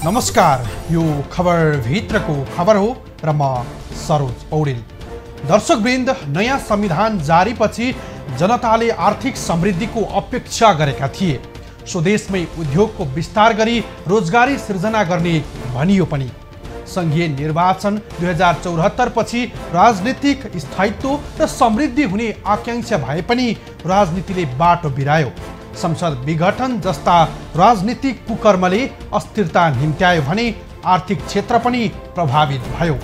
नमस्कार, यो खबर भित्रको खबर हो र म सरोज पौडेल। दर्शकवृन्द, नयाँ संविधान जारीपछि जनताले आर्थिक समृद्धिको अपेक्षा गरेका थिए। स्वदेशमै उद्योगको विस्तार गरी रोजगारी सृजना गर्ने भनियो पनि। संघीय निर्वाचन 2074 पछि राजनीतिक स्थायित्व र समृद्धि हुने आकांक्षा भए पनि राजनीतिले बाटो बिरायो। संसद विघटन जस्ता राजनीतिक कुकर्मले अस्थिरता निम्त्यायो भने आर्थिक क्षेत्र पनि प्रभावित भयो।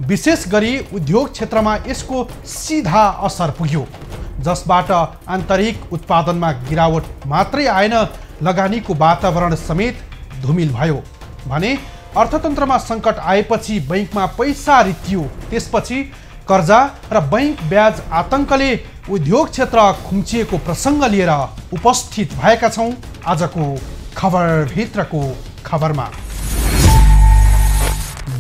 विशेष गरी उद्योग क्षेत्रमा यसको सीधा असर पुग्यो, जसबाट आन्तरिक उत्पादनमा गिरावट मात्रै आएन, लगानीको वातावरण समेत धुमिल भयो। भने अर्थतन्त्रमा सङ्कट आएपछि बैंकमा पैसा रित्तियो, त्यसपछि कर्जा र बैंक ब्याज आतंकले उद्योग क्षेत्र खुम्चिएको प्रसङ्ग लिएर उपस्थित भएका छौँ आजको खबर भित्रको खबरमा।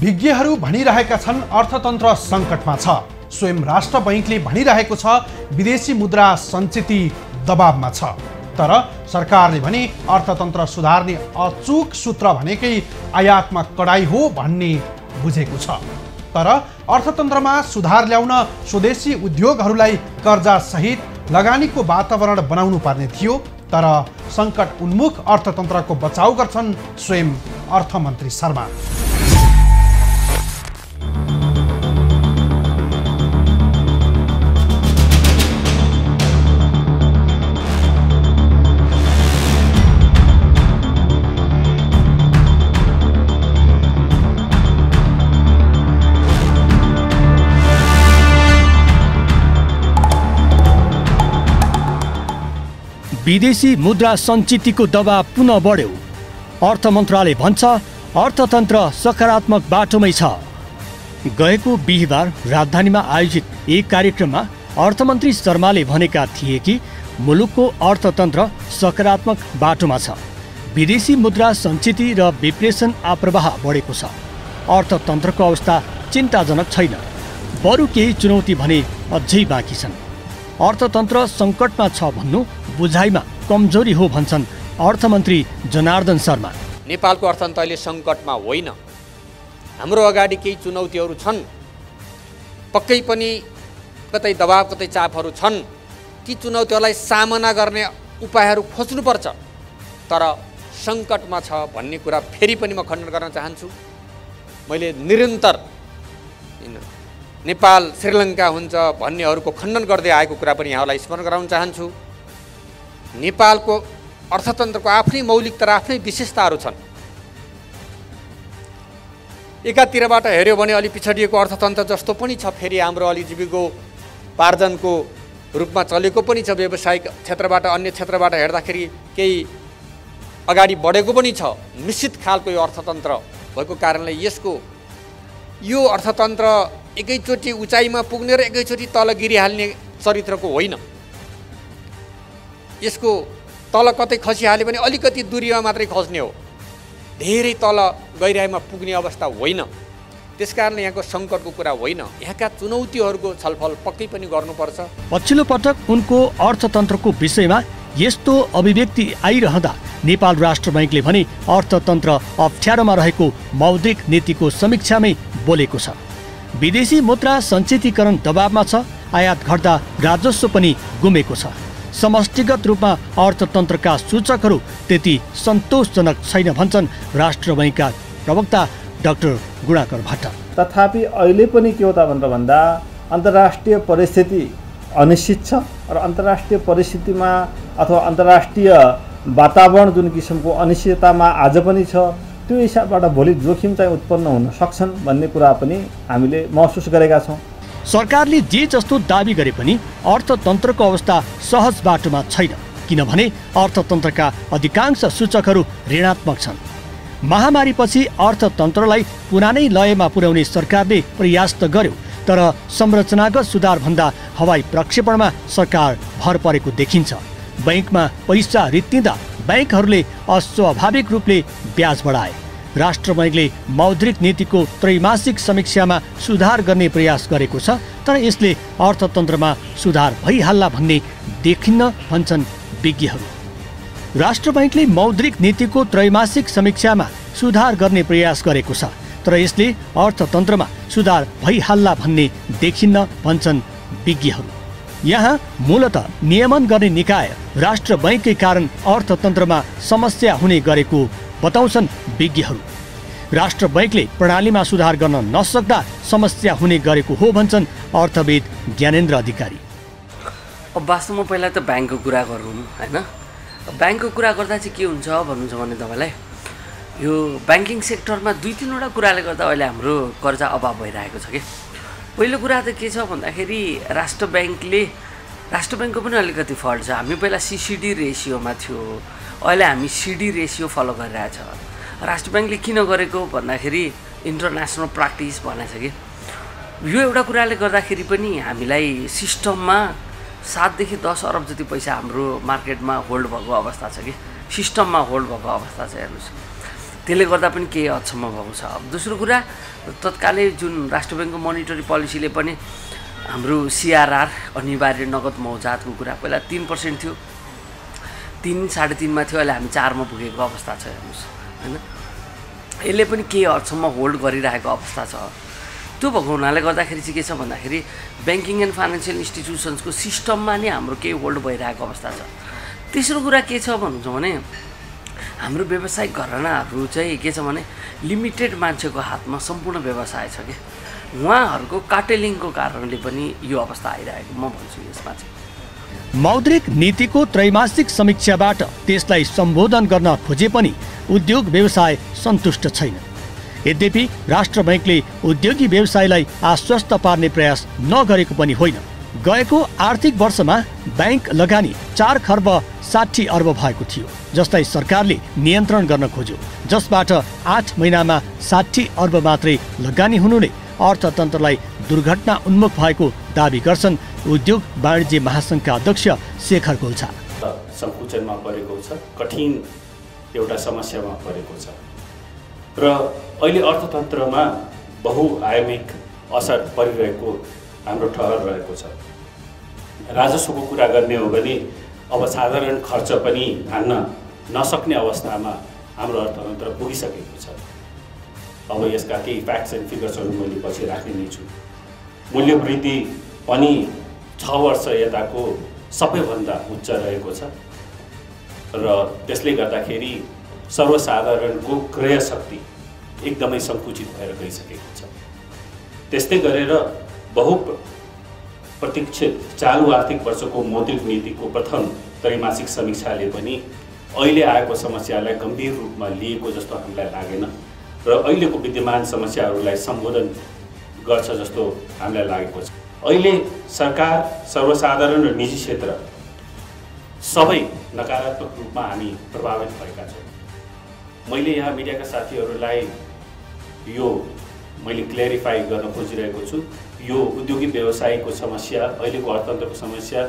विज्ञहरू भनिरहेका छन् अर्थतन्त्र सङ्कटमा छ। स्वयं राष्ट्र बैंकले भनिरहेको छ विदेशी मुद्रा सञ्चिति दबावमा छ। तर सरकारले भने अर्थतन्त्र सुधार्ने अचूक सूत्र भनेकै आयातमा कडाई हो भन्ने बुझेको छ। तर अर्थतन्त्रमा सुधार ल्याउन स्वदेशी उद्योगहरूलाई कर्जा सहित लगानीको वातावरण बनाउनु पर्ने थियो। तर सङ्कट उन्मुख अर्थतन्त्रको बचाउ गर्छन् स्वयं अर्थमन्त्री शर्मा। विदेशी मुद्रा सञ्चितिको दबाव पुनः बढ्यो। अर्थ मन्त्रालय भन्छ अर्थतन्त्र सकारात्मक बाटोमै छ। गएको बिहिबार राजधानीमा आयोजित एक कार्यक्रममा अर्थमन्त्री शर्माले भनेका थिए कि मुलुकको अर्थतन्त्र सकारात्मक बाटोमा छ। विदेशी मुद्रा सञ्चिति र विप्रेषण आप्रवाह बढेको छ। अर्थतन्त्रको अवस्था चिन्ताजनक छैन, बरु केही चुनौती भने अझै बाँकी छन्। अर्थतन्त्र सङ्कटमा छ भन्नु बुझाइमा कमजोरी हो भन्छन् अर्थमन्त्री जनार्दन शर्मा। नेपालको अर्थतन्त्र अहिले सङ्कटमा होइन, हाम्रो अगाडि केही चुनौतीहरू छन्, पक्कै पनि कतै दबाव कतै चापहरू छन्। ती चुनौतीहरूलाई सामना गर्ने उपायहरू खोज्नुपर्छ। तर सङ्कटमा छ भन्ने कुरा फेरि पनि म खण्डन गर्न चाहन्छु। मैले निरन्तर नेपाल श्रीलङ्का हुन्छ भन्नेहरूको खण्डन गर्दै आएको कुरा पनि यहाँलाई स्मरण गराउन चाहन्छु। नेपालको अर्थतन्त्रको आफ्नै मौलिकता र आफ्नै विशेषताहरू छन्। एकातिरबाट हेऱ्यो भने अलि पिछडिएको अर्थतन्त्र जस्तो पनि छ, फेरि हाम्रो अलि जीविकोपार्जनको रूपमा चलेको पनि छ। व्यावसायिक क्षेत्रबाट अन्य क्षेत्रबाट हेर्दाखेरि केही अगाडि बढेको पनि छ। मिश्रित खालको यो अर्थतन्त्र भएको कारणले यो अर्थतन्त्र एकैचोटि उचाइमा पुग्ने र एकैचोटि तल गिरिहाल्ने चरित्रको होइन। यसको तल कतै खसिहाल्यो भने अलिकति दूरीमा मात्रै खस्ने हो, धेरै तल गहिराइमा पुग्ने अवस्था होइन। त्यसकारणले यहाँको सङ्कटको कुरा होइन, यहाँका चुनौतीहरूको छलफल पक्कै पनि गर्नुपर्छ। पछिल्लो पटक उनको अर्थतन्त्रको विषयमा यस्तो अभिव्यक्ति आइरहँदा नेपाल राष्ट्र बैंकले भने अर्थतन्त्र अप्ठ्यारोमा रहेको मौद्रिक नीतिको समीक्षामै बोलेको छ। विदेशी मुद्रा सञ्चितीकरण दबावमा छ, आयात घट्दा राजस्व पनि गुमेको छ। समष्टिगत रूपमा अर्थतन्त्रका सूचकहरू त्यति सन्तोषजनक छैन भन्छन् राष्ट्र बैंकका प्रवक्ता डाक्टर गुणाकर भट्ट। तथापि अहिले पनि के हो त भनेर भन्दा अन्तर्राष्ट्रिय परिस्थिति अनिश्चित छ र अन्तर्राष्ट्रिय परिस्थितिमा अथवा अन्तर्राष्ट्रिय वातावरण जुन किसिमको अनिश्चिततामा आज पनि छ, त्यो हिसाबबाट भोलि जोखिम चाहिँ उत्पन्न हुन सक्छन् भन्ने कुरा पनि हामीले महसुस गरेका छौँ। सरकारले जे जस्तो दाबी गरे पनि अर्थतन्त्रको अवस्था सहज बाटोमा छैन, किनभने अर्थतन्त्रका अधिकांश सूचकहरू ऋणात्मक छन्। महामारीपछि अर्थतन्त्रलाई पुरानै लयमा पुर्याउने सरकारले प्रयास त गर्यो, तर संरचनागत सुधारभन्दा हवाई प्रक्षेपणमा सरकार भर परेको देखिन्छ। बैंकमा पैसा रित्तिँदा बैंकहरूले अस्वाभाविक रूपले ब्याज बढाए। राष्ट्र बैंकले मौद्रिक नीतिको त्रैमासिक समीक्षामा सुधार गर्ने प्रयास गरेको छ, तर यसले अर्थतन्त्रमा सुधार भइहाल्ला भन्ने देखिन्न भन्छन् विज्ञहरू। राष्ट्र बैंकले मौद्रिक नीतिको त्रैमासिक समीक्षामा सुधार गर्ने प्रयास गरेको छ, तर यसले अर्थतन्त्रमा सुधार भइहाल्ला भन्ने देखिन्न भन्छन् विज्ञहरू। यहाँ मूलतः नियमन गर्ने निकाय राष्ट्र बैंककै कारण अर्थतन्त्रमा समस्या हुने गरेको बताउँछन् विज्ञहरू। राष्ट्र बैंकले प्रणालीमा सुधार गर्न नसक्दा समस्या हुने गरेको हो भन्छन् अर्थविद ज्ञानेन्द्र अधिकारी। अब वास्तवमा पहिला त ब्याङ्कको कुरा गरौँ हैन। ब्याङ्कको कुरा गर्दा चाहिँ के हुन्छ भन्नु छ भने तपाईँलाई यो ब्याङ्किङ सेक्टरमा 2-3वटा कुराले गर्दा अहिले हाम्रो कर्जा अभाव भइरहेको छ कि। पहिलो कुरा त के छ भन्दाखेरि राष्ट्र ब्याङ्कको पनि अलिकति फल्ट छ। हामी पहिला CCD रेसियोमा थियो, अहिले हामी CD रेसियो फलो गरिरहेछ। राष्ट्र ब्याङ्कले किन गरेको भन्दाखेरि इन्टरनेसनल प्र्याक्टिस भनेछ कि। यो एउटा कुराले गर्दाखेरि पनि हामीलाई सिस्टममा 7 देखि 10 अरब जति पैसा हाम्रो मार्केटमा होल्ड भएको अवस्था छ कि, सिस्टममा होल्ड भएको अवस्था छ हेर्नुहोस्। त्यसले गर्दा पनि केही हदसम्म भएको छ। अब दोस्रो कुरा तत्कालै जुन राष्ट्र ब्याङ्कको मोनिटरी पोलिसीले पनि हाम्रो CRR अनिवार्य नगद मौजातको कुरा पहिला 3% थियो, 3-3.5मा थियो, अहिले हामी 4मा पुगेको अवस्था छ हेर्नुहोस् हैन। यसले पनि केही हदसम्म होल्ड गरिरहेको अवस्था छ। त्यो भएको हुनाले गर्दाखेरि चाहिँ के छ भन्दाखेरि ब्याङ्किङ एन्ड फाइनेन्सियल इन्स्टिट्युसन्सको सिस्टममा नै हाम्रो केही होल्ड भइरहेको अवस्था छ। तेस्रो कुरा के छ भन्नुहुन्छ भने हाम्रो व्यावसायिक घरानाहरू चाहिँ के छ भने लिमिटेड मान्छेको हातमा सम्पूर्ण व्यवसाय छ कि, उहाँहरूको कार्टेलिङको कारणले पनि यो अवस्था आइरहेको म भन्छु। यसमा चाहिँ मौद्रिक नीतिको त्रैमासिक समीक्षाबाट त्यसलाई सम्बोधन गर्न खोजे पनि उद्योग व्यवसाय सन्तुष्ट छैन। यद्यपि राष्ट्र बैंकले उद्योगी व्यवसायलाई आश्वस्त पार्ने प्रयास नगरेको पनि होइन। गएको आर्थिक वर्षमा बैंक लगानी 4 खर्ब 60 अर्ब भएको थियो, जसलाई सरकारले नियन्त्रण गर्न खोज्यो, जसबाट 8 महिनामा 60 अर्ब मात्रै लगानी हुनुले अर्थतन्त्रलाई दुर्घटना उन्मुख भएको दावी गर्छन् उद्योग वाणिज्य महासङ्घका अध्यक्ष शेखर गोल्छा। सङ्कुचनमा परेको छ, कठिन एउटा समस्यामा परेको छ र अहिले अर्थतन्त्रमा बहुआयामिक असर परिरहेको हाम्रो ठहर रहेको छ। राजस्वको कुरा गर्ने हो भने अब साधारण खर्च पनि हान्न नसक्ने अवस्थामा हाम्रो अर्थतन्त्र पुगिसकेको छ। अब यसका केही फ्याक्ट्स एन्ड फिगर्सहरू मैले पछि राख्ने नै छु। मूल्य वृद्धि पनि 6 वर्ष यताको सबैभन्दा उच्च रहेको छ र त्यसले गर्दाखेरि सर्वसाधारणको क्रय शक्ति एकदमै सङ्कुचित भएर गइसकेको छ। त्यस्तै गरेर बहुप्रतीक्षित चालु आर्थिक वर्षको मौद्रिक नीतिको प्रथम त्रैमासिक समीक्षाले पनि अहिले आएको समस्यालाई गम्भीर रूपमा लिएको जस्तो हामीलाई लागेन र अहिलेको विद्यमान समस्याहरूलाई सम्बोधन गर्छ जस्तो हामीलाई लागेको छ। अहिले सरकार, सर्वसाधारण र निजी क्षेत्र सबै नकारात्मक रूपमा हामी प्रभावित भएका छौँ। मैले यहाँ मिडियाका साथीहरूलाई यो मैले क्ल्यारिफाई गर्न खोजिरहेको छु। यो उद्योगी व्यवसायको समस्या, अहिलेको अर्थतन्त्रको समस्या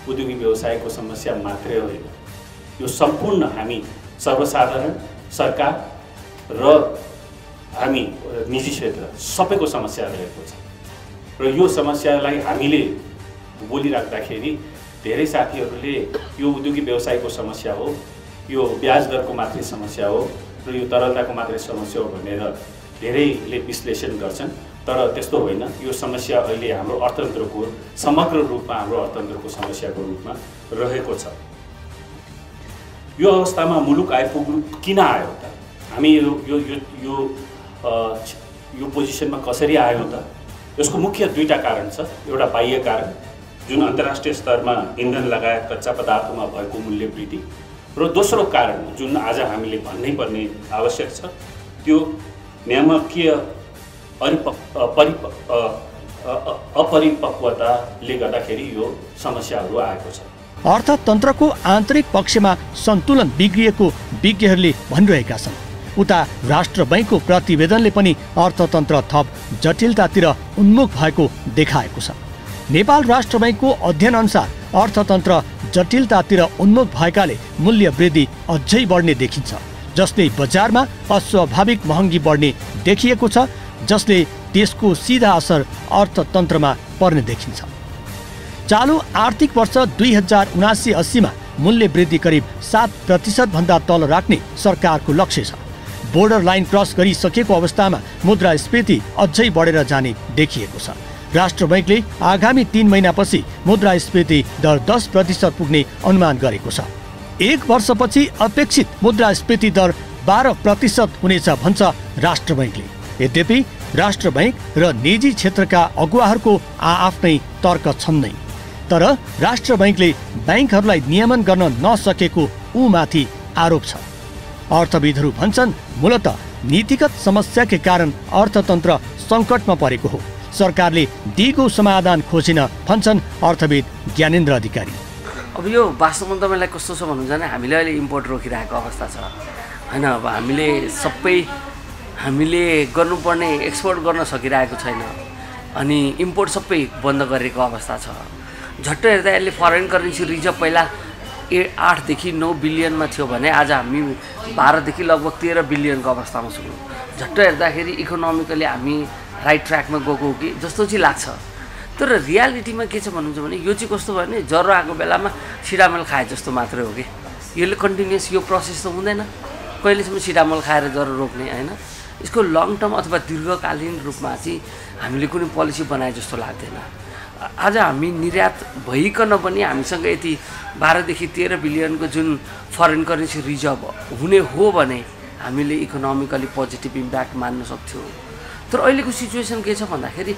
उद्योगी व्यवसायको समस्या मात्रै होइन। यो सम्पूर्ण हामी सर्वसाधारण, सरकार र हामी निजी क्षेत्र सबैको समस्या रहेको छ र यो समस्यालाई हामीले बोलिराख्दाखेरि धेरै साथीहरूले यो उद्योगी व्यवसायको समस्या हो, यो ब्याज दरको मात्रै समस्या हो र यो तरलताको मात्रै समस्या हो भनेर धेरैले विश्लेषण गर्छन्। तर त्यस्तो होइन। यो समस्या अहिले हाम्रो अर्थतन्त्रको समग्र रूपमा हाम्रो अर्थतन्त्रको समस्याको रूपमा रहेको छ। यो अवस्थामा मुलुक आइपुग्नु किन आयो त? हामी यो पोजिसनमा कसरी आयौँ त? यसको मुख्य 2टा कारण छ। एउटा बाह्य कारण जुन अन्तर्राष्ट्रिय स्तरमा इन्धन लगायत कच्चा पदार्थमा भएको मूल्य वृद्धि र दोस्रो कारण जुन आज हामीले भन्नै पर्ने आवश्यक छ, त्यो नियामकीय अपरिपक्वताले गर्दाखेरि यो समस्याहरू आएको छ। अर्थतन्त्रको आन्तरिक पक्षमा सन्तुलन बिग्रिएको विज्ञहरूले भनिरहेका छन्। उता राष्ट्र बैंकको प्रतिवेदनले पनि अर्थतन्त्र थप जटिलतातिर उन्मुख भएको देखाएको छ। नेपाल राष्ट्र बैंकको अध्ययन अनुसार अर्थतन्त्र जटिलतातिर उन्मुख भएकाले मूल्य वृद्धि अझै बढ्ने देखिन्छ, जसले बजारमा अस्वाभाविक महँगी बढ्ने देखिएको छ, जसले त्यसको सीधा असर अर्थतन्त्रमा पर्ने देखिन्छ। चालु आर्थिक वर्ष 2079-80मा मूल्य वृद्धि करिब 7% भन्दा तल राख्ने सरकारको लक्ष्य छ। बोर्डर लाइन क्रस गरिसकेको अवस्थामा मुद्रास्फीति अझै बढेर जाने देखिएको छ। राष्ट्र बैंकले आगामी 3 महिनापछि मुद्रास्फीति दर 10% पुग्ने अनुमान गरेको छ। 1 वर्षपछि अपेक्षित मुद्रास्फीति दर 12% हुनेछ भन्छ राष्ट्र बैंकले। यद्यपि राष्ट्र बैंक र निजी क्षेत्रका अगुवाहरूको आफ्नै तर्क छन् नै, तर राष्ट्र बैंकले बैंकहरूलाई नियमन गर्न नसकेको उमाथि आरोप छ। अर्थविदहरू भन्छन् मूलतः नीतिगत समस्याकै कारण अर्थतन्त्र सङ्कटमा परेको हो। सरकारले दिगो समाधान खोजिन भन्छन् अर्थविद ज्ञानेन्द्र अधिकारी। अब यो वास्तवमा तपाईँलाई कस्तो छ भन्नुहुन्छ भने हामीले अहिले इम्पोर्ट रोकिरहेको अवस्था छ होइन। अब हामीले गर्नुपर्ने एक्सपोर्ट गर्न सकिरहेको छैन अनि इम्पोर्ट सबै बन्द गरेको अवस्था छ। झट्ट हेर्दा यसले फरेन करेन्सी रिजर्भ पहिला 8 देखि 9 बिलियनमा थियो भने आज हामी 12 देखि लगभग 13 बिलियनको अवस्थामा छौँ। झट्ट हेर्दाखेरि इकोनोमिकली हामी राइट ट्र्याकमा गएको हो कि जस्तो चाहिँ लाग्छ। तर रियालिटीमा के छ भन्नुहुन्छ भने यो चाहिँ कस्तो भयो भने ज्वरो आएको बेलामा सिडामल खाए जस्तो मात्रै हो कि यसले कन्टिन्युस यो प्रोसेस त हुँदैन। कहिलेसम्म सिडामल खाएर ज्वरो रोक्ने होइन। यसको लङ टर्म अथवा दीर्घकालीन रूपमा चाहिँ हामीले कुनै पोलिसी बनाए जस्तो लाग्दैन। आज हामी निर्यात भइकन पनि हामीसँग यति 12 देखि 13 बिलियनको जुन फरेन करेन्सी रिजर्भ हुने हो भने हामीले इकोनोमिकली पोजिटिभ इम्प्याक्ट मान्न सक्थ्यौँ। तर अहिलेको सिचुएसन के छ भन्दाखेरि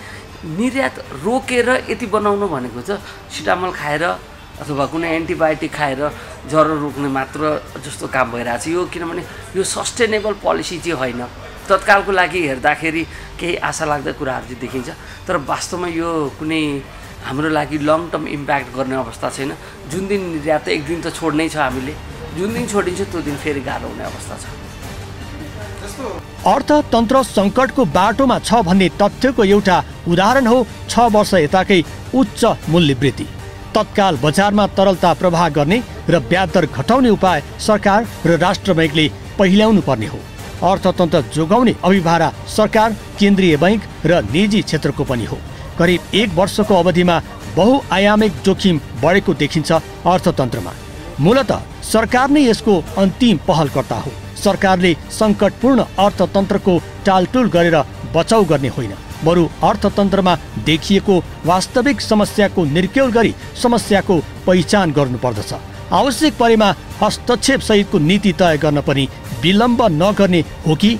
निर्यात रोकेर यति बनाउनु भनेको चाहिँ सिटामल खाएर अथवा कुनै एन्टिबायोटिक खाएर ज्वरो रोक्ने मात्र जस्तो काम भइरहेछ यो। किनभने यो सस्टेनेबल पोलिसी चाहिँ होइन। तत्कालको लागि हेर्दाखेरि केही आशा लाग्दा कुराहरू चाहिँ देखिन्छ, तर वास्तवमा यो कुनै हाम्रो लागि लङ टर्म इम्प्याक्ट गर्ने अवस्था छैन। जुन दिन निर्यात एक दिन त छोड्नै छ हामीले, जुन दिन छोडिन्छ त्यो दिन फेरि गाह्रो हुने अवस्था छ। अर्थतन्त्र सङ्कटको बाटोमा छ भन्ने तथ्यको एउटा उदाहरण हो 6 वर्ष यताकै उच्च मूल्य वृद्धि। तत्काल बजारमा तरलता प्रवाह गर्ने र ब्याज दर घटाउने उपाय सरकार र राष्ट्र बैंकले पहिल्याउनु पर्ने हो। अर्थतन्त्र जोगाउने अभिभारा सरकार, केन्द्रीय बैंक र निजी क्षेत्रको पनि हो। करिब 1 वर्षको अवधिमा बहुआयामिक जोखिम बढेको देखिन्छ अर्थतन्त्रमा। मूलतः सरकार नै यसको अन्तिम पहलकर्ता हो। सरकारले सङ्कटपूर्ण अर्थतन्त्रको टालटुल गरेर बचाउ गर्ने होइन, बरु अर्थतन्त्रमा देखिएको वास्तविक समस्याको निर्क्यौल गरी समस्याको पहिचान गर्नुपर्दछ। आवश्यक परेमा हस्तक्षेप सहितको नीति तय गर्न पनि विलम्ब नगर्ने हो कि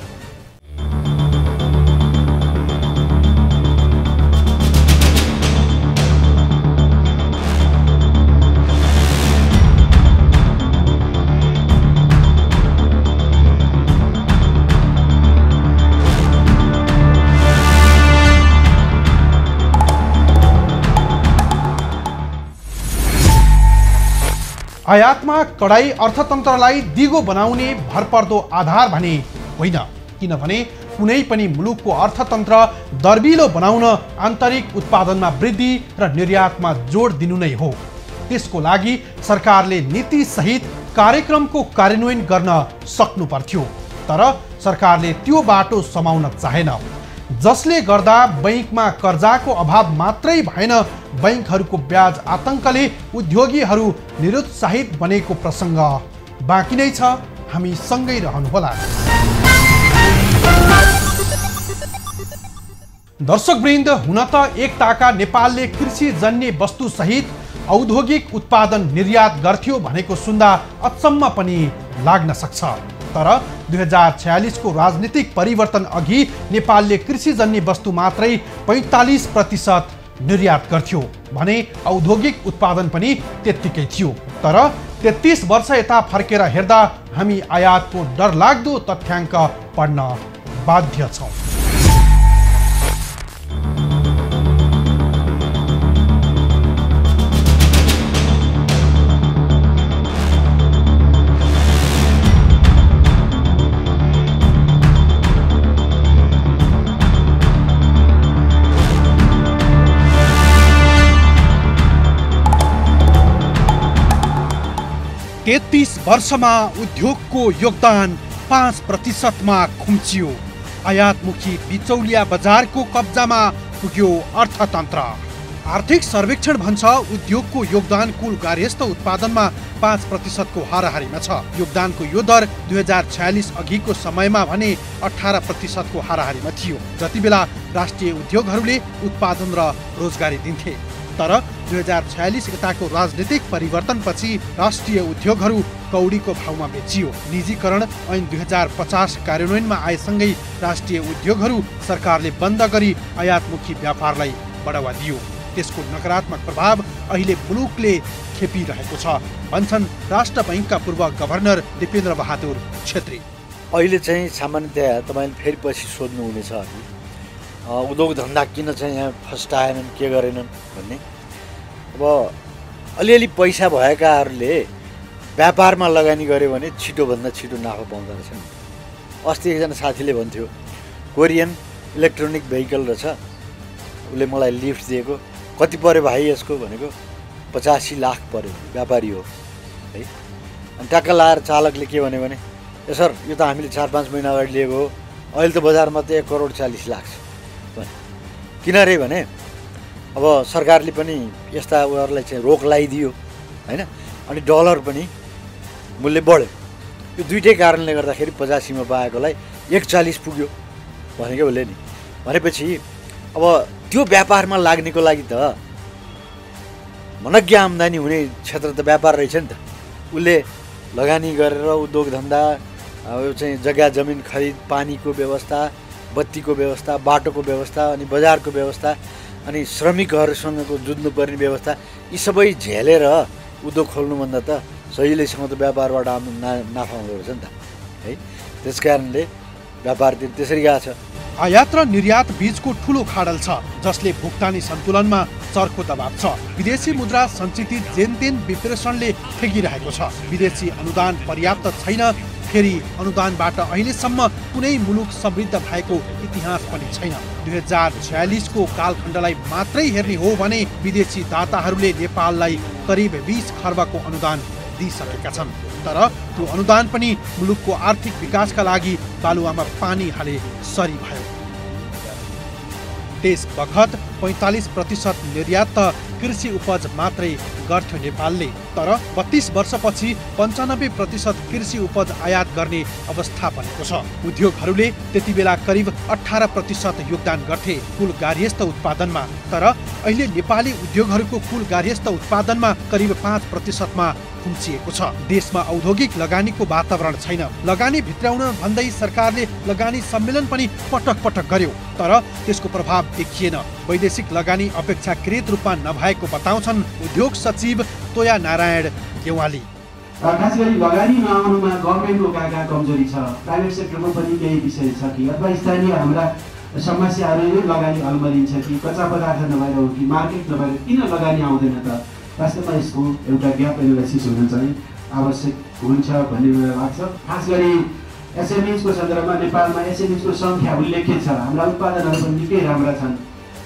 आयातमा कडाई अर्थतन्त्रलाई दिगो बनाउने भरपर्दो आधार भने होइन, किनभने कुनै पनि मुलुकको अर्थतन्त्र दर्बिलो बनाउन आन्तरिक उत्पादनमा वृद्धि र निर्यातमा जोड दिनु नै हो। त्यसको लागि सरकारले नीति सहित कार्यक्रमको कार्यान्वयन गर्न सक्नु पर्थ्यो, तर सरकारले त्यो बाटो समाउन चाहेन, जसले गर्दा बैंकमा कर्जाको अभाव मात्रै भएन, बैंकहरूको ब्याज आतंकले उद्योगीहरू निरुत्साहित बनेको प्रसङ्ग बाँकी नै छ। हामी सँगै रहनुहोला। दर्शकवृन्द, हुन त एकताका नेपालले कृषिजन्य वस्तु सहित औद्योगिक उत्पादन निर्यात गर्थ्यो भनेको सुन्दा अचम्म पनि लाग्न सक्छ, तर 2046 को राजनीतिक परिवर्तन अघि नेपालले कृषिजन्य वस्तु मात्रै 45% निर्यात गर्थ्यो भने औद्योगिक उत्पादन पनि त्यत्तिकै थियो। तर 33 वर्ष यता फर्केर हेर्दा हामी आयातको डरलाग्दो तथ्याङ्क पढ्न बाध्य छौँ। तेत्तीस वर्षमा उद्योगको योगदान 5%मा खुम्चियो। आयातमुखी बिचौलिया बजारको कब्जामा पुग्यो अर्थतन्त्र। आर्थिक सर्वेक्षण भन्छ उद्योगको योगदान कुल कार्यस्थ उत्पादनमा 5% हाराहारीमा छ। योगदानको यो दर 2046 अघिको समयमा भने 18% हाराहारीमा थियो, जति बेला राष्ट्रिय उद्योगहरूले उत्पादन र रोजगारी दिन्थे। तर 2046 यताको राजनीतिक परिवर्तनपछि राष्ट्रिय उद्योगहरू कौडीको भावमा बेचियो। निजीकरण ऐन 2050 कार्यान्वयनमा आएसँगै राष्ट्रिय उद्योगहरू सरकारले बन्द गरी आयातमुखी व्यापारलाई बढावा दियो। त्यसको नकारात्मक प्रभाव अहिले मुलुकले खेपिरहेको छ भन्छन् राष्ट्र बैंकका पूर्व गभर्नर दिपेन्द्र बहादुर छेत्री। अहिले चाहिँ सामान्यतया तपाईँले फेरि पछि सोध्नुहुनेछ उद्योग धन्दा किन चाहिँ यहाँ फस्टाएनन् के गरेनन् भन्ने। अब अलिअलि पैसा भएकाहरूले व्यापारमा लगानी गर्यो भने छिटोभन्दा छिटो नाफा पाउँदो रहेछन्। अस्ति एकजना साथीले भन्थ्यो कोरियन इलेक्ट्रोनिक भेहिकल रहेछ, उसले मलाई लिफ्ट दिएको, कति पऱ्यो भाइ यसको भनेको 85 लाख पऱ्यो, व्यापारी हो है। अनि ट्याक्क लाएर चालकले के भन्यो भने ए सर यो त हामीले 4-5 महिना अगाडि लिएको हो, अहिले त बजारमा त 1,40 लाख छ भने। किन रे भने अब सरकारले पनि यस्ता उहाँहरूलाई चाहिँ रोक लगाइदियो होइन, अनि डलर पनि मूल्य बढ्यो। यो दुइटै कारणले गर्दाखेरि 85 मा पाएकोलाई 41 पुग्यो भनेको उसले नि। भनेपछि अब त्यो व्यापारमा लाग्नेको लागि त मनज्ञ आम्दानी हुने क्षेत्र त व्यापार रहेछ नि त। उसले लगानी गरेर उद्योग धन्दा यो चाहिँ जग्गा जमिन खरिद, पानीको व्यवस्था, बत्तीको व्यवस्था, बाटोको व्यवस्था, अनि बजारको व्यवस्था, अनि श्रमिकहरूसँगको जुझ्नुपर्ने व्यवस्था, यी सबै झेलेर उद्योग खोल्नुभन्दा त सजिलैसँग त व्यापारबाट नाफा हुँदो रहेछ नि त है। त्यस कारणले व्यापारतिर त्यसरी गएको छ। आयात र निर्यात बीचको ठूलो खाडल छ जसले भुक्तानी सन्तुलनमा चर्को दबाव छ। विदेशी मुद्रा सञ्चित जेनतेन विप्रेषणले ठेगिरहेको छ। विदेशी अनुदान पर्याप्त छैन। फेरि अनुदानबाट अहिलेसम्म कुनै मुलुक समृद्ध भएको इतिहास पनि छैन। 2046 को कालखण्डलाई मात्रै हेर्ने हो भने विदेशी दाताहरूले नेपाललाई करिब 20 खर्बको अनुदान दिइसकेका छन्। तर त्यो अनुदान पनि मुलुकको आर्थिक विकासका लागि बालुवामा पानी हाले सरी भयो। त्यस बखत 45% निर्यात त कृषि उपज मात्रै गर्थ्यो नेपालले। तर 32 वर्षपछि 95% कृषि उपज आयात गर्ने अवस्था बनेको छ। उद्योगहरूले त्यति बेला करिब 18% योगदान गर्थे कुल कार्यस्थ उत्पादनमा। तर अहिले नेपाली उद्योगहरूको कुल कार्यस्थ उत्पादनमा करिब 5% मा खुम्चिएको छ। देशमा औद्योगिक लगानीको वातावरण छैन। लगानी भित्राउन भन्दै सरकारले लगानी सम्मेलन पनि पटक पटक गर्यो, तर त्यसको प्रभाव देखिएन। वैदेशिक लगानी अपेक्षाकृत रूपमा नभएको बताउँछन् उद्योग सचिव तोया नारायण गेवाली। खास गरी लगानी नआउनुमा गभर्नमेन्टको कहाँ कमजोरी छ, प्राइभेट सेक्टरको पनि केही विषय छ कि, अथवा स्थानीय हाम्रा समस्याहरूले लगानी अलमरिन्छ कि, कच्चा पदार्थ नभएर हो कि, मार्केट नभएर किन लगानी आउँदैन त। वास्तवमा यसको एउटा ग्याप एनालाइसिस हुन चाहिँ आवश्यक हुन्छ भन्ने मलाई लाग्छ। खास गरी एसएमइजको सन्दर्भमा नेपालमा एसएमइजको सङ्ख्या उल्लेखित छ। हाम्रा उत्पादनहरू पनि निकै राम्रा छन्,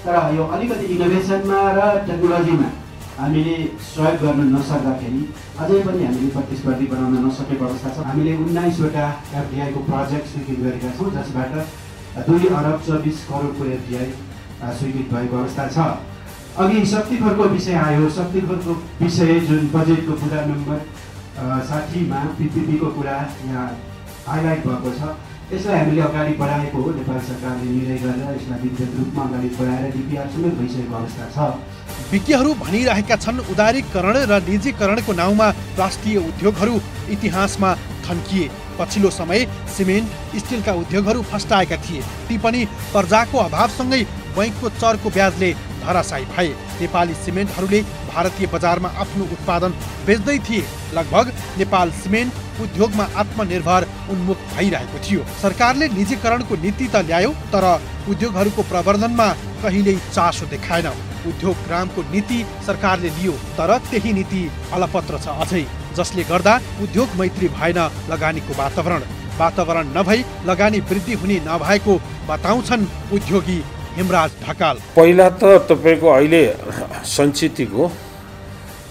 तर यो अलिकति इनोभेसनमा र टेक्नोलोजीमा हामीले सहयोग गर्न नसक्दाखेरि अझै पनि हामीले प्रतिस्पर्धी बनाउन नसकेको अवस्था छ। हामीले 19वटा एफडिआईको प्रोजेक्ट स्वीकृत गरेका छौँ, जसबाट 2 अरब 24 करोडको एफडिआई स्वीकृत भएको अवस्था छ। अघि शक्तिखोरको विषय आयो। शक्तिखोरको विषय जुन बजेटको कुरा नम्बर 60 मा पिपिपीको कुरा यहाँ हाइलाइट भएको छ, यसलाई हामीले अगाडि बढाएको हो। नेपाल सरकारले निर्णय गरेर यसलाई विद्युत रूपमा अगाडि बढाएर डिपिआर समेत भइसकेको अवस्था छ। विज्ञहरू भनिरहेका छन् उदारीकरण र निजीकरणको नाउँमा राष्ट्रिय उद्योगहरू इतिहासमा थन्किए। पछिल्लो समय सिमेन्ट, स्टिलका उद्योगहरू फस्टाएका थिए। ती पनि कर्जाको अभावसँगै बैंकको चर्को ब्याजले धराशायी भए। नेपाली सिमेन्टहरूले भारतीय बजारमा आफ्नो उत्पादन बेच्दै थिए। लगभग नेपाल सिमेन्ट उद्योगमा आत्मनिर्भर उन्मुख भइरहेको थियो। सरकारले निजीकरणको नीति त ल्यायो, तर उद्योगहरूको प्रवर्धनमा कहिल्यै चासो देखाएन। उद्योग ग्रामको नीति सरकारले लियो, तर त्यही नीति अलपत्र छ अझै, जसले गर्दा उद्योग मैत्री भएन। लगानीको वातावरण नभई लगानी वृद्धि हुने नभएको बताउँछन् उद्योगी हिमराज ढकाल। पहिला त तपाईको अहिले सञ्चितको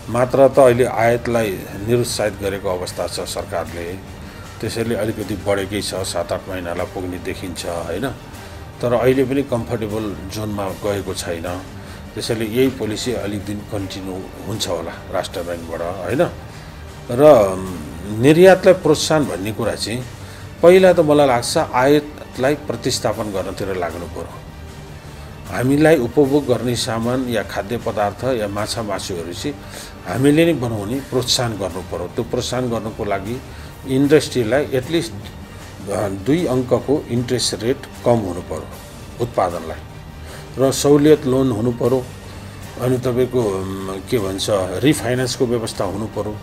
मात्रा त अहिले आयातलाई निरुत्साहित गरेको अवस्था छ सरकारले। त्यसैले अलिकति बढेकै छ, 7-8 महिनालाई पुग्ने देखिन्छ हैन। तर अहिले पनि कम्फर्टेबल जोनमा गएको छैन। त्यसैले यही पोलिसी अलिक दिन कन्टिन्यू हुन्छ होला राष्ट्र ब्याङ्कबाट होइन। र निर्यातलाई प्रोत्साहन भन्ने कुरा चाहिँ पहिला त मलाई लाग्छ आयातलाई प्रतिस्थापन गर्नतिर लाग्नु पर्यो। हामीलाई उपभोग गर्ने सामान या खाद्य पदार्थ या माछा मासुहरू चाहिँ हामीले नै बनाउने प्रोत्साहन गर्नु पर्यो। त्यो प्रोत्साहन गर्नुको लागि इन्डस्ट्रीलाई एटलिस्ट 2 अङ्कको इन्ट्रेस्ट रेट कम हुनु पर्यो उत्पादनलाई, र सहुलियत लोन हुनु पर्यो। अनि तपाईँको के भन्छ रिफाइनेन्सको व्यवस्था हुनु पर्यो।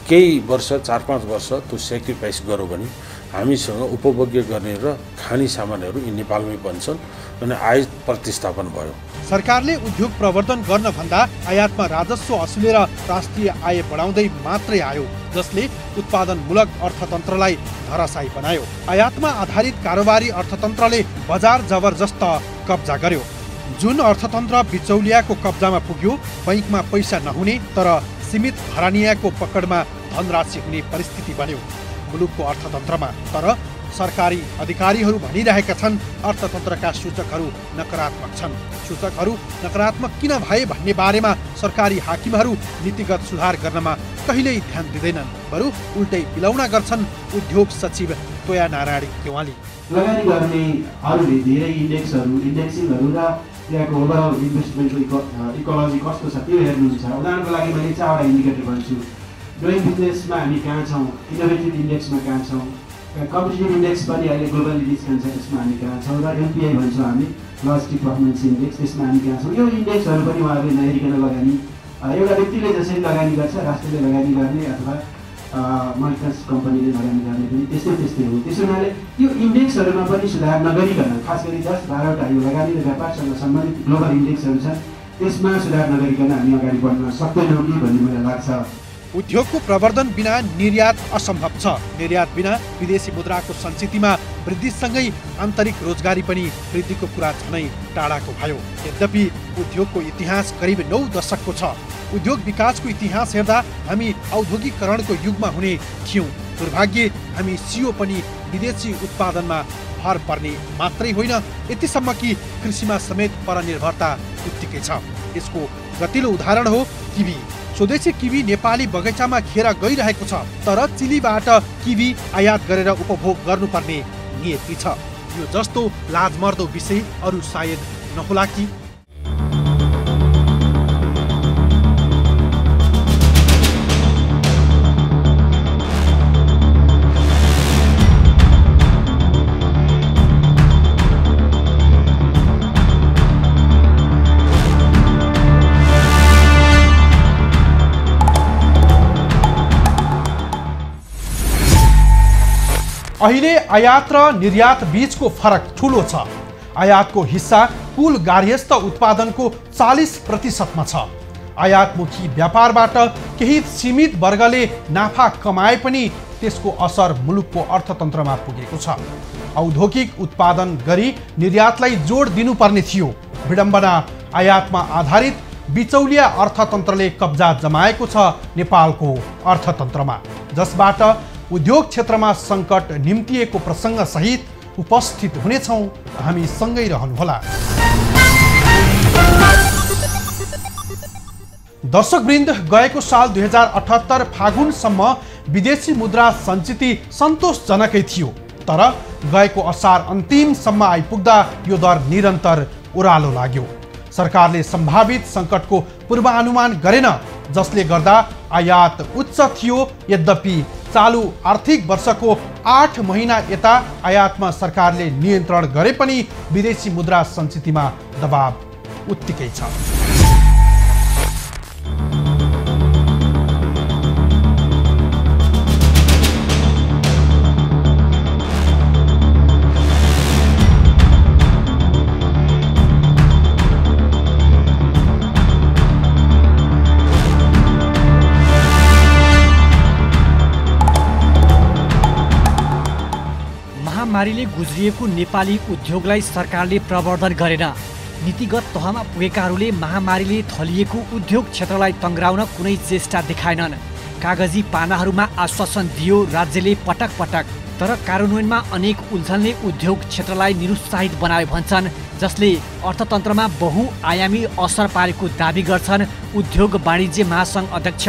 केही वर्ष 4-5 वर्ष त्यो सेक्रिफाइस गर्यो भने हामीसँग उपभोग्य गर्ने र खाने सामानहरू यी नेपालमै बन्छन् अनि आयात प्रतिस्थापन भयो। सरकारले उद्योग प्रवर्धन गर्न भन्दा आयातमा राजस्व असुलेर राष्ट्रिय आय बढाउँदै मात्रै आयो, जसले उत्पादनमूलक अर्थतन्त्रलाई धराशायी बनायो। आयातमा आधारित कारोबारी अर्थतन्त्रले बजार जबरजस्त कब्जा गर्यो। जुन अर्थतन्त्र बिचौलियाको कब्जामा पुग्यो, बैंकमा पैसा नहुने तर सीमित घरानियाको पकडमा धनराशि हुने परिस्थिति बन्यो मुलुकको अर्थतन्त्रमा। तर सरकारी अधिकारीहरू भनिरहेका छन् अर्थतन्त्रका सूचकहरू नकारात्मक छन्। सूचकहरू नकारात्मक किन भए भन्ने बारेमा सरकारी हाकिमहरू नीतिगत सुधार गर्नमा कहिल्यै ध्यान दिँदैनन्, बरु उल्टै बिलौना गर्छन् उद्योग सचिव तोया नारायण केवाली। लगानी गर्नेहरूले धेरै इन्डेक्सिङहरू र त्यहाँको ओभरअल इन्भेस्टमेन्टको इकोलोजी कस्तो छ त्यो हेर्नुहुन्छ। उदाहरणको लागि मैले 4वटा इन्डिकेटर भन्छु। डुइङ बिजनेसमा हामी कहाँ छौँ, इनोभेटिभ इन्डेक्समा कहाँ छौँ, कम्पिटिटिभ इन्डेक्स पनि अहिले ग्लोबल डिस्काउन्ट छ त्यसमा हामी कहाँ छौँ, र एलपिआई भन्छौँ हामी लजिस्टिक पर्फर्मेन्स इन्डेक्स, त्यसमा हामी कहाँ छौँ। यो इन्डेक्सहरू पनि उहाँहरूले नहेरिकन लगानी एउटा व्यक्तिले जसरी लगानी गर्छ, राष्ट्रले लगानी गर्ने अथवा मल्टिनेसनल कम्पनीले लगानी गर्ने पनि त्यस्तै हो। त्यसो हुनाले यो इन्डेक्सहरूमा पनि सुधार नगरिकन, खास गरी 10-12वटा यो लगानी र व्यापारसँग सम्बन्धित ग्लोबल इन्डेक्सहरू छन्, त्यसमा सुधार नगरिकन हामी अगाडि बढ्न सक्दैनौँ कि भन्ने मलाई लाग्छ। उद्योगको प्रवर्धन बिना निर्यात असम्भव छ। निर्यात बिना विदेशी मुद्राको सञ्चितिमा वृद्धिसँगै आन्तरिक रोजगारी पनि वृद्धिको कुरा झनै टाढाको भयो। यद्यपि उद्योगको इतिहास करिब 9 दशकको छ। उद्योग विकासको इतिहास हेर्दा हामी औद्योगिकरणको युगमा हुने थियौँ। दुर्भाग्य हामी सियो पनि विदेशी उत्पादनमा भर पर्ने मात्रै होइन, यतिसम्म कि कृषिमा समेत परनिर्भरता उत्तिकै छ। यसको गतिलो उदाहरण हो किवी। स्वदेशी किवी नेपाली बगैँचामा खेर गइरहेको छ, तर चिलीबाट किवी आयात गरेर उपभोग गर्नुपर्ने नियति छ। यो जस्तो लाजमर्दो विषय अरू सायद नहोला कि। अहिले आयात र निर्यात बीचको फरक ठूलो छ। आयातको हिस्सा कुल गार्हस्थ्य उत्पादनको 40% छ। आयातमुखी व्यापारबाट केही सीमित वर्गले नाफा कमाए पनि त्यसको असर मुलुकको अर्थतन्त्रमा पुगेको छ। औद्योगिक उत्पादन गरी निर्यातलाई जोड दिनुपर्ने थियो। विडम्बना आयातमा आधारित बिचौलिया अर्थतन्त्रले कब्जा जमाएको छ नेपालको अर्थतन्त्रमा, जसबाट उद्योग क्षेत्रमा सङ्कट निम्तिएको प्रसङ्ग सहित उपस्थित हुनेछौँ। हामी सँगै रहनुहोला। दर्शकवृन्द, गएको साल 2078 फागुनसम्म विदेशी मुद्रा सञ्चिति सन्तोषजनकै थियो, तर गएको असार अन्तिमसम्म आइपुग्दा यो दर निरन्तर ओह्रालो लाग्यो। सरकारले सम्भावित सङ्कटको पूर्वानुमान गरेन, जसले गर्दा आयात उच्च थियो। यद्यपि चालु आर्थिक वर्षको 8 महिना यता आयातमा सरकारले नियन्त्रण गरे पनि विदेशी मुद्रा सञ्चितिमा दबाव उत्तिकै छ। महामारीले गुज्रिएको नेपाली उद्योगलाई सरकारले प्रवर्धन गरेन। नीतिगत तहमा पुगेकाहरूले महामारीले थलिएको उद्योग क्षेत्रलाई तङ्ग्राउन कुनै चेष्टा देखाएनन्। कागजी पानाहरूमा आश्वासन दियो राज्यले पटक पटक, तर कार्यान्वयनमा अनेक उल्झनले उद्योग क्षेत्रलाई निरुत्साहित बनायो भन्छन्, जसले अर्थतन्त्रमा बहुआयामी असर पारेको दाबी गर्छन् उद्योग वाणिज्य महासङ्घ अध्यक्ष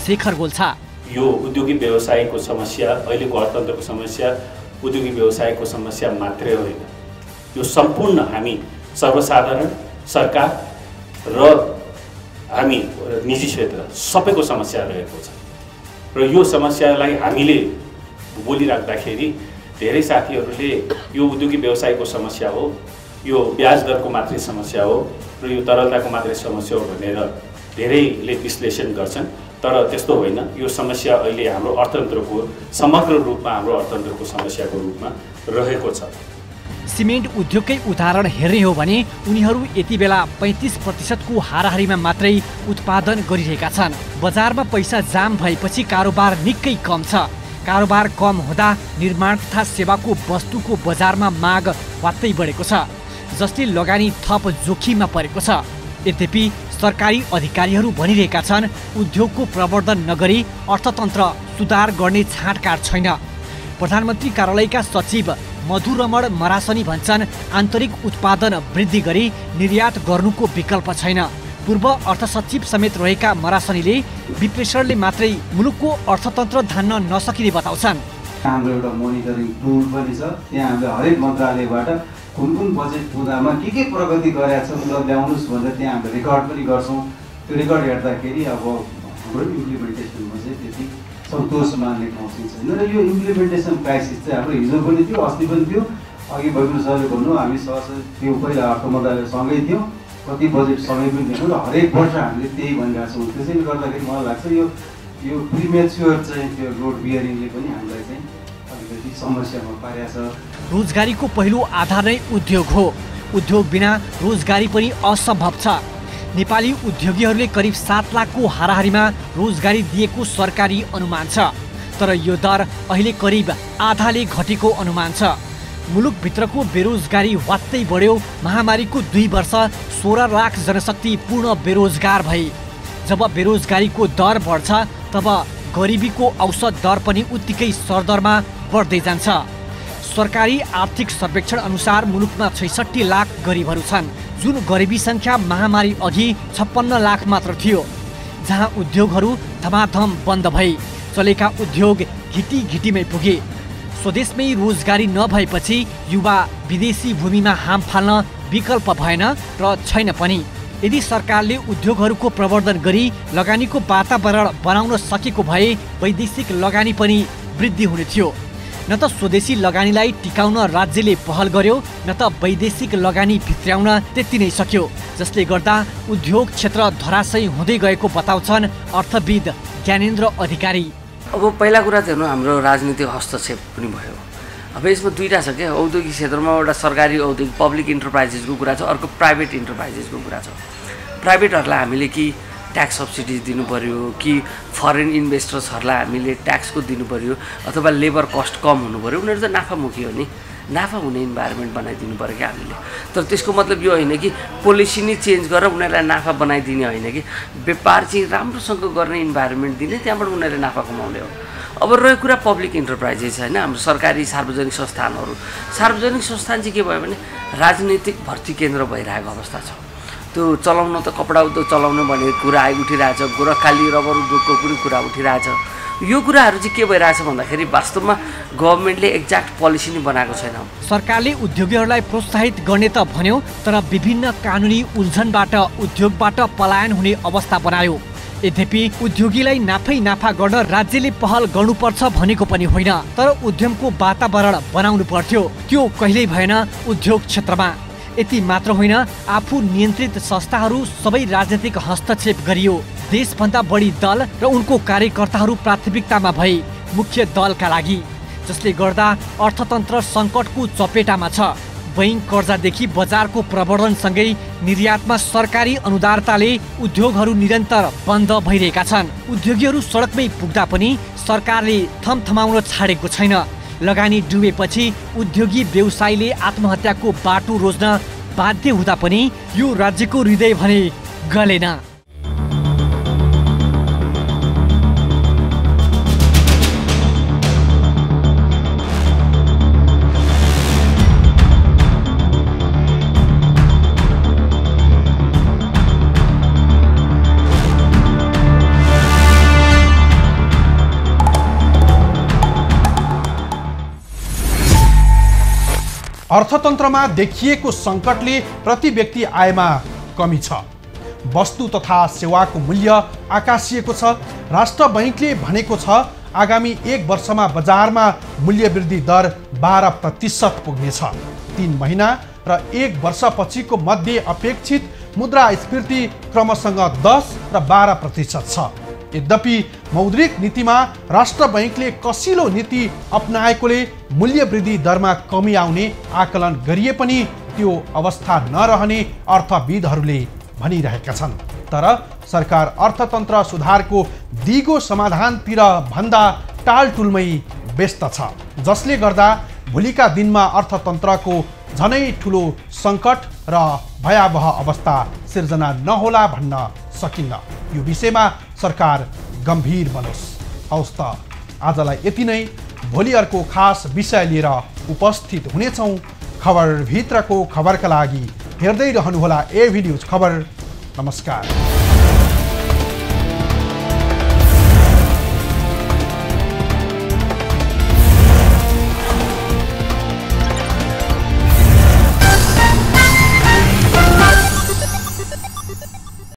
शेखर गोल्छा। यो उद्योगिक व्यवसायको समस्या, अहिलेको अर्थतन्त्रको समस्या उद्योगिक व्यवसायको समस्या मात्रै होइन, यो सम्पूर्ण हामी सर्वसाधारण, सरकार र हामी निजी क्षेत्र सबैको समस्या रहेको छ। र यो समस्यालाई हामीले बोलिराख्दाखेरि धेरै साथीहरूले यो उद्योगिक व्यवसायको समस्या हो, यो ब्याज दरको मात्रै समस्या हो र यो तरलताको मात्रै समस्या हो भनेर धेरैले विश्लेषण गर्छन्। तर त्यस्तो होइन, यो समस्या अहिले हाम्रो अर्थतन्त्रको समग्र रूपमा हाम्रो अर्थतन्त्रको समस्याको रूपमा रहेको छ। सिमेन्ट उद्योगकै उदाहरण हेर्ने हो भने उनीहरू यति बेला 35% को हाराहारीमा मात्रै उत्पादन गरिरहेका छन्। बजारमा पैसा जाम भएपछि कारोबार निकै कम छ। कारोबार कम हुँदा निर्माण तथा सेवाको वस्तुको बजारमा माग वात्तै बढेको छ, जसले लगानी थप जोखिममा परेको छ। यद्यपि सरकारी अधिकारीहरू भनिरहेका छन् उद्योगको प्रवर्धन नगरी अर्थतन्त्र सुधार गर्ने छाँटकाट छैन। प्रधानमन्त्री कार्यालयका सचिव मधुरमण मरासनी भन्छन् आन्तरिक उत्पादन वृद्धि गरी निर्यात गर्नुको विकल्प छैन। पूर्व अर्थ सचिव समेत रहेका मरासनीले विप्रेषणले मात्रै मुलुकको अर्थतन्त्र धान्न नसकिने बताउँछन्। हाम्रो एउटा मोनिटरिङ टुल पनि छ, त्यहाँ हामीले हरेक मन्त्रालयबाट कुन बजेट पुग्दामा के प्रगति गरेको छ उनीहरू ल्याउनुहोस् भनेर त्यहाँ हामीले रेकर्ड पनि गर्छौँ। त्यो रेकर्ड हेर्दाखेरि अब हाम्रो इम्प्लिमेन्टेसनमा चाहिँ त्यति सन्तोष मान्ने ठाउँ चाहिँ छैन। र यो इम्प्लिमेन्टेसन क्राइसिस चाहिँ हाम्रो हिजो पनि थियो, अस्ति पनि थियो। अघि भइगयो सरले भन्नु हामी त्यो पहिला अर्थ मन्त्रालयसँगै थियौँ, कति बजेट सँगै पनि थियौँ र हरेक वर्ष हामीले त्यही भनिरहेको छौँ। त्यसैले गर्दाखेरि मलाई लाग्छ यो प्रिमेच्योर चाहिँ त्यो लोड बियरिङले पनि हामीलाई चाहिँ अलिकति समस्यामा पारेको छ। रोजगारीको पहिलो आधार नै उद्योग हो। उद्योग बिना रोजगारी पनि असम्भव छ। नेपाली उद्योगीहरूले करिब 7 लाखको हाराहारीमा रोजगारी दिएको सरकारी अनुमान छ। तर यो दर अहिले करिब आधाले घटेको अनुमान छ। मुलुकभित्रको बेरोजगारी वात्तै बढ्यो। महामारीको 2 वर्ष 16 लाख जनशक्ति पूर्ण बेरोजगार भए। जब बेरोजगारीको दर बढ्छ तब गरिबीको औसत दर पनि उत्तिकै सरदरमा बढ्दै जान्छ। सरकारी आर्थिक सर्वेक्षण अनुसार मुलुकमा 66 लाख गरिबहरू छन्, जुन गरिबी सङ्ख्या महामारी अघि 56 लाख मात्र थियो। जहाँ उद्योगहरू धमाधम बन्द भए, चलेका उद्योग घिटिघिटीमै पुगे। स्वदेशमै रोजगारी नभएपछि युवा विदेशी भूमिमा हाम फाल्न विकल्प भएन र छैन पनि। यदि सरकारले उद्योगहरूको प्रवर्धन गरी लगानीको वातावरण बनाउन सकेको भए वैदेशिक लगानी पनि वृद्धि हुने थियो। न त स्वदेशी लगानीलाई टिकाउन राज्यले पहल गर्यो, न त वैदेशिक लगानी भित्र्याउन त्यति नै सक्यो, जसले गर्दा उद्योग क्षेत्र धराशयी हुँदै गएको बताउँछन् अर्थविद ज्ञानेन्द्र अधिकारी। अब पहिला कुरा त हेर्नु, हाम्रो राजनीतिक हस्तक्षेप पनि भयो। अब यसमा दुईवटा छ क्या, औद्योगिक क्षेत्रमा एउटा सरकारी औद्योगिक पब्लिक इन्टरप्राइजेसको कुरा छ, अर्को प्राइभेट इन्टरप्राइजेसको कुरा छ। प्राइभेटहरूलाई हामीले कि ट्याक्स सब्सिडिज दिनु पऱ्यो, कि फरेन इन्भेस्टर्सहरूलाई हामीले ट्याक्सको दिनु पऱ्यो, अथवा लेबर कस्ट कम हुनु पऱ्यो। उनीहरू त नाफामुखी हो नि, नाफा हुने इन्भाइरोमेन्ट बनाइदिनु पऱ्यो क्या हामीले। तर त्यसको मतलब यो होइन कि पोलिसी नै चेन्ज गरेर उनीहरूलाई नाफा बनाइदिने होइन कि व्यापार चाहिँ राम्रोसँग गर्ने इन्भाइरोमेन्ट दिने, त्यहाँबाट उनीहरूले नाफा कमाउने हो। अब रह्यो कुरा पब्लिक इन्टरप्राइजेस होइन, हाम्रो सरकारी सार्वजनिक संस्थानहरू। सार्वजनिक संस्थान चाहिँ के भयो भने राजनीतिक भर्ती केन्द्र भइरहेको अवस्था छ। त्यो चलाउन त कपडा उद्योग चलाउनु भन्ने कुरा उठिरहेछ, गोरखाली रबर उद्योगको पनि कुरा उठिरहेछ। यो कुराहरू चाहिँ के भइरहेछ भन्दाखेरि वास्तवमा गभर्मेन्टले एक्ज्याक्ट पोलिसी नै बनाएको छैन। सरकारले उद्योगीहरूलाई प्रोत्साहित गर्ने त भन्यो, तर विभिन्न कानुनी उल्झनबाट उद्योगबाट पलायन हुने अवस्था बनायो। यद्यपि उद्योगीलाई नाफा गर्न राज्यले पहल गर्नुपर्छ भनेको पनि होइन, तर उद्यमको वातावरण बनाउनु पर्थ्यो। त्यो कहिल्यै भएन उद्योग क्षेत्रमा। यति मात्र होइन, आफू नियन्त्रित संस्थाहरू सबै राजनीतिक हस्तक्षेप गरियो। देशभन्दा बढी दल र उनको कार्यकर्ताहरू प्राथमिकतामा भए मुख्य दलका लागि, जसले गर्दा अर्थतन्त्र सङ्कटको चपेटामा छ। बैंक कर्जादेखि बजारको प्रवर्धनसँगै निर्यातमा सरकारी अनुदारताले उद्योगहरू निरन्तर बन्द भइरहेका छन्। उद्योगीहरू सडकमै पुग्दा पनि सरकारले थमथमाउन छाडेको छैन। लगानी डुबेपछि उद्योगी व्यवसायीले आत्महत्याको बाटो रोज्न बाध्य हुँदा पनि यो राज्यको हृदय भने गलेन। अर्थतन्त्रमा देखिएको सङ्कटले प्रति व्यक्ति आयमा कमी छ। वस्तु तथा सेवाको मूल्य आकाशिएको छ। राष्ट्र बैंकले भनेको छ आगामी 1 वर्षमा बजारमा मूल्य वृद्धि दर 12% पुग्नेछ। 3 महिना र 1 वर्षपछिको मध्य अपेक्षित मुद्रास्फीति क्रमसँग 10 र 12% छ। यद्यपि मौद्रिक नीतिमा राष्ट्र बैंकले कसिलो नीति अपनाएकोले मूल्य वृद्धि दरमा कमी आउने आकलन गरिए पनि त्यो अवस्था नरहने अर्थविदहरूले भनिरहेका छन्। तर सरकार अर्थतन्त्र सुधारको दिगो समाधानतिर भन्दा टालटुलमै व्यस्त छ, जसले गर्दा भोलिका दिनमा अर्थतन्त्रको झनै ठुलो सङ्कट र भयावह अवस्था सिर्जना नहोला भन्न सकिन्न। यो विषयमा सरकार गम्भीर बनोस्। हवस् त आजलाई यति नै। भोलि अर्को खास विषय लिएर उपस्थित हुनेछौँ। खबरभित्रको खबरका लागि हेर्दै रहनुहोला एभी न्युज खबर। नमस्कार।